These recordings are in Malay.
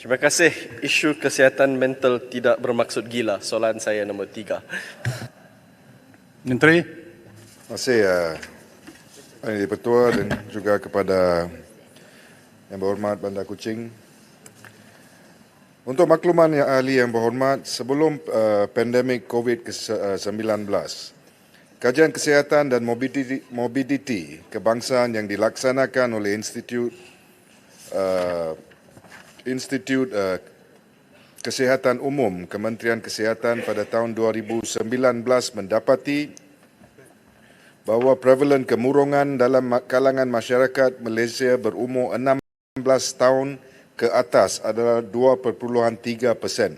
Terima kasih. Isu kesihatan mental tidak bermaksud gila. Soalan saya nombor 3. Menteri. Terima kasih Ahli Pertua dan juga kepada Yang Berhormat Bandar Kuching. Untuk makluman yang ahli yang berhormat, sebelum pandemik COVID-19, kajian kesihatan dan morbiditi kebangsaan yang dilaksanakan oleh Institut Kesihatan Umum Kementerian Kesihatan pada tahun 2019 mendapati bahawa prevalen kemurungan dalam kalangan masyarakat Malaysia berumur 16 tahun ke atas adalah 2.3%,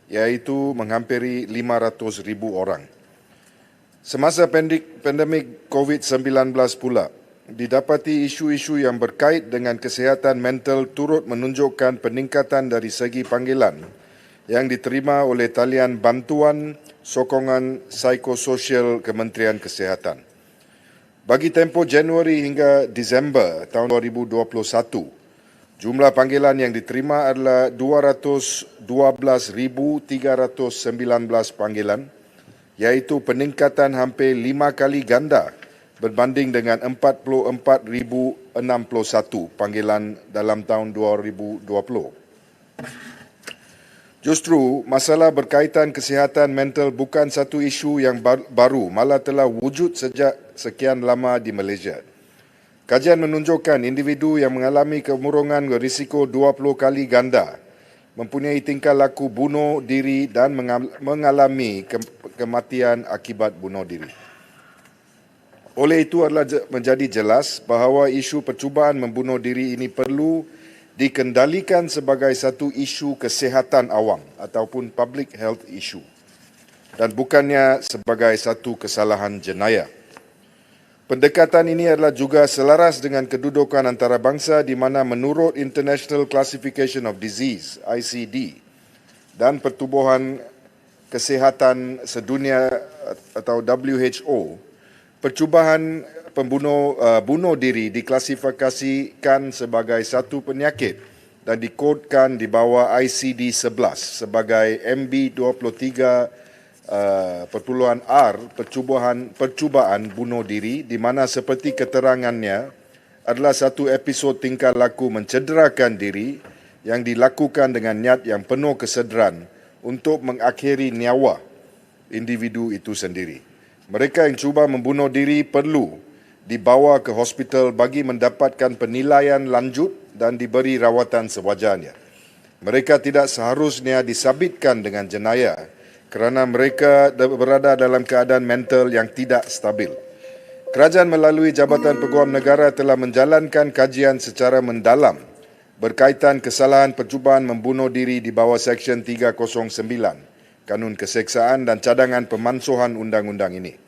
iaitu menghampiri 500,000 orang. Semasa pandemik COVID-19 pula, didapati isu-isu yang berkait dengan kesihatan mental turut menunjukkan peningkatan dari segi panggilan yang diterima oleh talian bantuan sokongan psikososial Kementerian Kesihatan. Bagi tempoh Januari hingga Disember tahun 2021, jumlah panggilan yang diterima adalah 212,319 panggilan, iaitu peningkatan hampir 5 kali ganda berbanding dengan 44,061 panggilan dalam tahun 2020. Justru, masalah berkaitan kesihatan mental bukan satu isu yang baru, malah telah wujud sejak sekian lama di Malaysia. Kajian menunjukkan individu yang mengalami kemurungan berisiko 20 kali ganda mempunyai tingkah laku bunuh diri dan mengalami kematian akibat bunuh diri. Oleh itu adalah menjadi jelas bahawa isu percubaan membunuh diri ini perlu dikendalikan sebagai satu isu kesihatan awam ataupun public health issue dan bukannya sebagai satu kesalahan jenayah. Pendekatan ini adalah juga selaras dengan kedudukan antarabangsa di mana menurut International Classification of Disease (ICD) dan Pertubuhan Kesihatan Sedunia atau WHO, percubaan bunuh diri diklasifikasikan sebagai satu penyakit dan dikodkan di bawah ICD-11 sebagai MB23.R percubaan bunuh diri, di mana seperti keterangannya adalah satu episod tingkah laku mencederakan diri yang dilakukan dengan niat yang penuh kesedaran untuk mengakhiri nyawa individu itu sendiri. Mereka yang cuba membunuh diri perlu dibawa ke hospital bagi mendapatkan penilaian lanjut dan diberi rawatan sewajarnya. Mereka tidak seharusnya disabitkan dengan jenayah kerana mereka berada dalam keadaan mental yang tidak stabil. Kerajaan melalui Jabatan Peguam Negara telah menjalankan kajian secara mendalam berkaitan kesalahan percubaan membunuh diri di bawah Seksyen 309 Kanun Keseksaan dan cadangan pemansuhan undang-undang ini.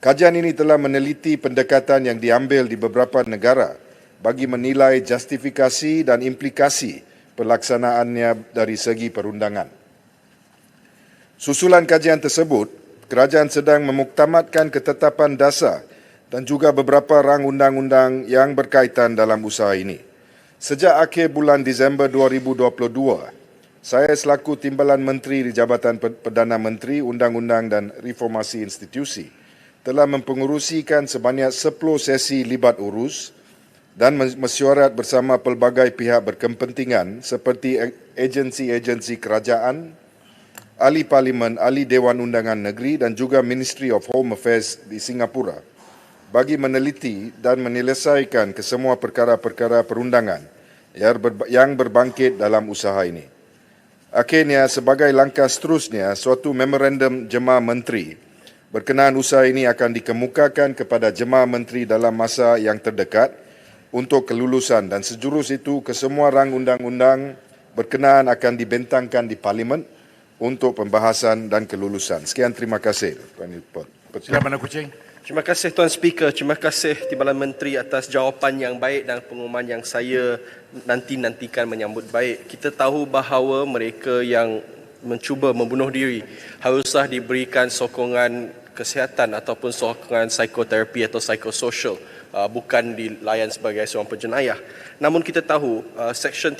Kajian ini telah meneliti pendekatan yang diambil di beberapa negara bagi menilai justifikasi dan implikasi pelaksanaannya dari segi perundangan. Susulan kajian tersebut, kerajaan sedang memuktamadkan ketetapan dasar dan juga beberapa rang undang-undang yang berkaitan dalam usaha ini. Sejak akhir bulan Disember 2022, saya selaku Timbalan Menteri di Jabatan Perdana Menteri, Undang-Undang dan Reformasi Institusi telah mempengerusikan sebanyak 10 sesi libat urus dan mesyuarat bersama pelbagai pihak berkepentingan seperti agensi-agensi kerajaan, ahli parlimen, ahli Dewan Undangan Negeri dan juga Ministry of Home Affairs di Singapura bagi meneliti dan menyelesaikan kesemua perkara-perkara perundangan yang berbangkit dalam usaha ini. Akhirnya, sebagai langkah seterusnya, suatu memorandum jemaah menteri berkenaan usaha ini akan dikemukakan kepada jemaah menteri dalam masa yang terdekat untuk kelulusan dan sejurus itu kesemua rang undang-undang berkenaan akan dibentangkan di Parlimen untuk pembahasan dan kelulusan. Sekian, terima kasih. Silakan Bandar Kuching. Terima kasih Tuan Speaker. Terima kasih Timbalan Menteri atas jawapan yang baik dan pengumuman yang saya nantikan menyambut baik. Kita tahu bahawa mereka yang mencuba membunuh diri haruslah diberikan sokongan kesihatan ataupun sokongan psikoterapi atau psikososial, bukan dilayan sebagai seorang penjenayah. Namun kita tahu Seksyen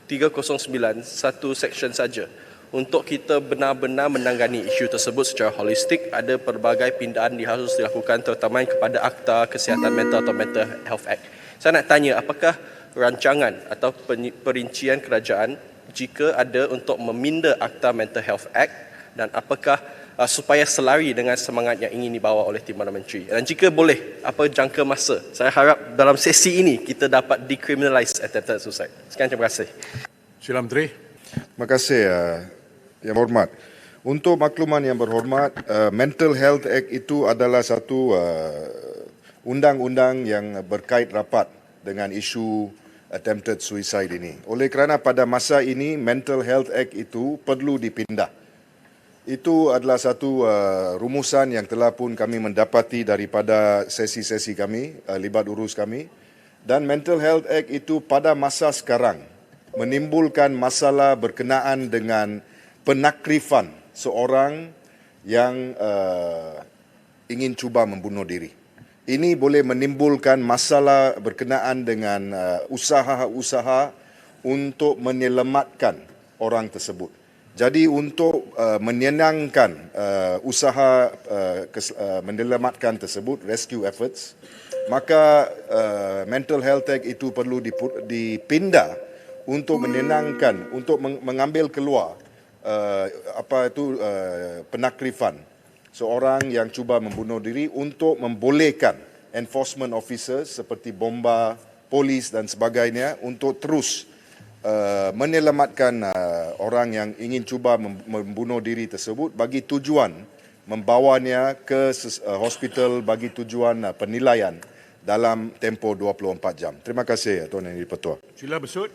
309 satu section saja. Untuk kita benar-benar menangani isu tersebut secara holistik, ada pelbagai pindaan harus dilakukan terutama kepada Akta Kesihatan Mental atau Mental Health Act. Saya nak tanya, apakah rancangan atau perincian kerajaan jika ada untuk meminda Akta Mental Health Act dan apakah supaya selari dengan semangat yang ingin dibawa oleh Timbalan Menteri. Dan jika boleh, apa jangka masa? Saya harap dalam sesi ini kita dapat decriminalise attempted suicide. Sekian, terima kasih. Sila Menteri. Terima kasih Yang Berhormat. Untuk makluman Yang Berhormat, Mental Health Act itu adalah satu undang-undang yang berkait rapat dengan isu attempted suicide ini. Oleh kerana pada masa ini Mental Health Act itu perlu dipindah. Itu adalah satu rumusan yang telah pun kami mendapati daripada sesi-sesi kami, libat urus kami. Dan Mental Health Act itu pada masa sekarang menimbulkan masalah berkenaan dengan penakrifan seorang yang ingin cuba membunuh diri. Ini boleh menimbulkan masalah berkenaan dengan usaha-usaha untuk menyelamatkan orang tersebut. Jadi untuk menyenangkan usaha menyelamatkan tersebut, rescue efforts, maka Mental Health Act itu perlu dipindah untuk menyenangkan, untuk mengambil keluar penakrifan seorang yang cuba membunuh diri untuk membolehkan enforcement officers seperti bomba, polis dan sebagainya untuk terus menyelamatkan orang yang ingin cuba membunuh diri tersebut bagi tujuan membawanya ke hospital bagi tujuan penilaian dalam tempoh 24 jam. Terima kasih Tuan Yang di-Pertua. Sila Besut.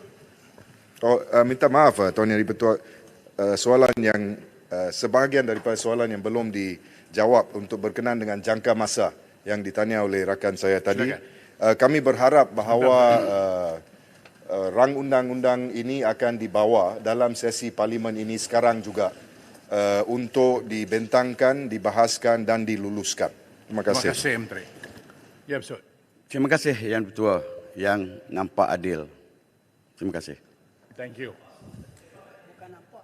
Minta maaf Tuan Yang di-Pertua, soalan yang sebahagian daripada soalan yang belum dijawab untuk berkenaan dengan jangka masa yang ditanya oleh rakan saya tadi. Kami berharap bahawa rang undang-undang ini akan dibawa dalam sesi parlimen ini sekarang juga untuk dibentangkan, dibahaskan dan diluluskan. Terima kasih. Terima kasih Menteri. Ya Besut. Terima kasih Yang Bertua yang nampak adil. Terima kasih. Thank you.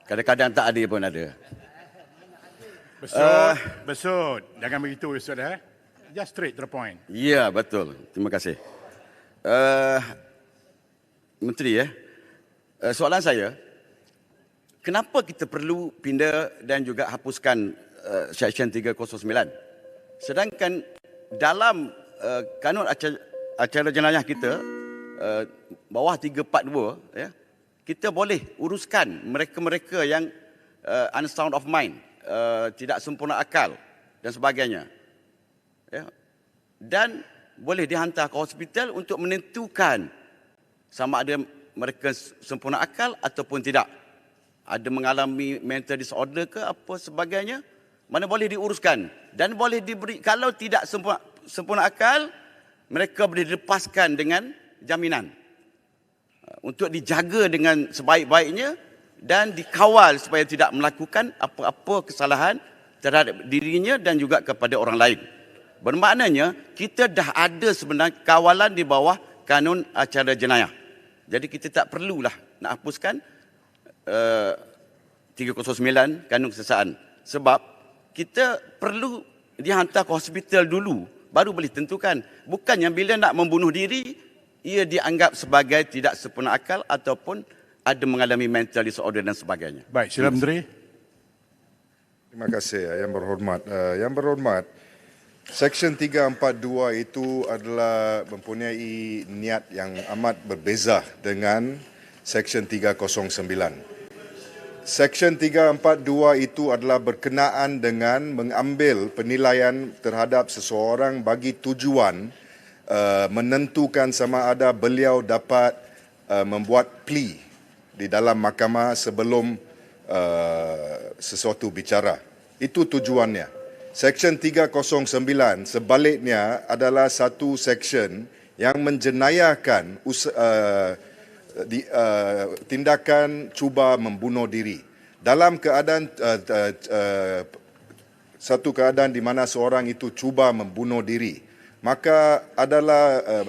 Kadang-kadang tak adil pun ada. Besut. Jangan begitu Besut Just straight to the point. Ya, betul. Terima kasih. Menteri, soalan saya, kenapa kita perlu pindah dan juga hapuskan Seksyen 309? Sedangkan dalam kanun acara jenayah kita, bawah 342, kita boleh uruskan mereka-mereka yang unsound of mind, tidak sempurna akal dan sebagainya. Dan boleh dihantar ke hospital untuk menentukan sama ada mereka sempurna akal ataupun tidak. Ada mengalami mental disorder ke apa sebagainya, mana boleh diuruskan. Dan boleh diberi, kalau tidak sempurna akal, mereka boleh dilepaskan dengan jaminan. Untuk dijaga dengan sebaik-baiknya dan dikawal supaya tidak melakukan apa-apa kesalahan terhadap dirinya dan juga kepada orang lain. Bermaknanya, kita dah ada sebenarnya kawalan di bawah kanun acara jenayah. Jadi kita tak perlulah nak hapuskan 309 kanun kesesahan. Sebab kita perlu dihantar ke hospital dulu, baru boleh tentukan. Bukannya bila nak membunuh diri, ia dianggap sebagai tidak sempurna akal ataupun ada mengalami mental disorder dan sebagainya. Baik, sila Menteri. Terima kasih Yang Berhormat. Yang Berhormat, Seksyen 342 itu adalah mempunyai niat yang amat berbeza dengan Seksyen 309. Seksyen 342 itu adalah berkenaan dengan mengambil penilaian terhadap seseorang bagi tujuan menentukan sama ada beliau dapat membuat plea di dalam mahkamah sebelum sesuatu bicara. Itu tujuannya. Seksyen 309 sebaliknya adalah satu seksyen yang menjenayahkan tindakan cuba membunuh diri. Dalam keadaan satu keadaan di mana seorang itu cuba membunuh diri maka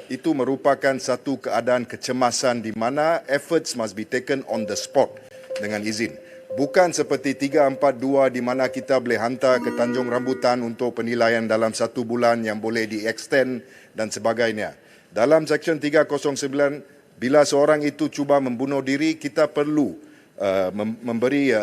itu merupakan satu keadaan kecemasan di mana efforts must be taken on the spot dengan izin. Bukan seperti 342 di mana kita boleh hantar ke Tanjung Rambutan untuk penilaian dalam 1 bulan yang boleh di-extend dan sebagainya. Dalam Seksyen 309, bila seorang itu cuba membunuh diri, kita perlu memberi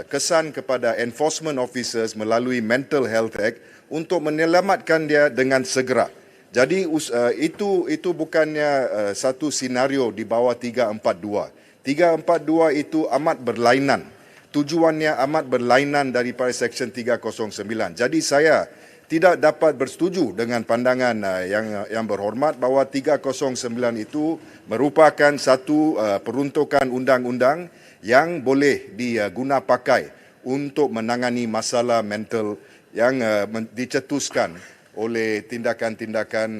kesan kepada enforcement officers melalui Mental Health Act untuk menyelamatkan dia dengan segera. Jadi itu bukannya satu senario di bawah 342. 342 itu amat berlainan. Tujuannya amat berlainan daripada Seksyen 309. Jadi saya tidak dapat bersetuju dengan pandangan yang berhormat bahawa 309 itu merupakan satu peruntukan undang-undang yang boleh diguna pakai untuk menangani masalah mental yang dicetuskan oleh tindakan-tindakan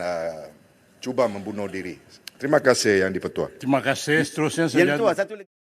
cuba membunuh diri. Terima kasih Yang di-Pertua. Terima kasih. Seterusnya Yang saya Ketua, satu lagi.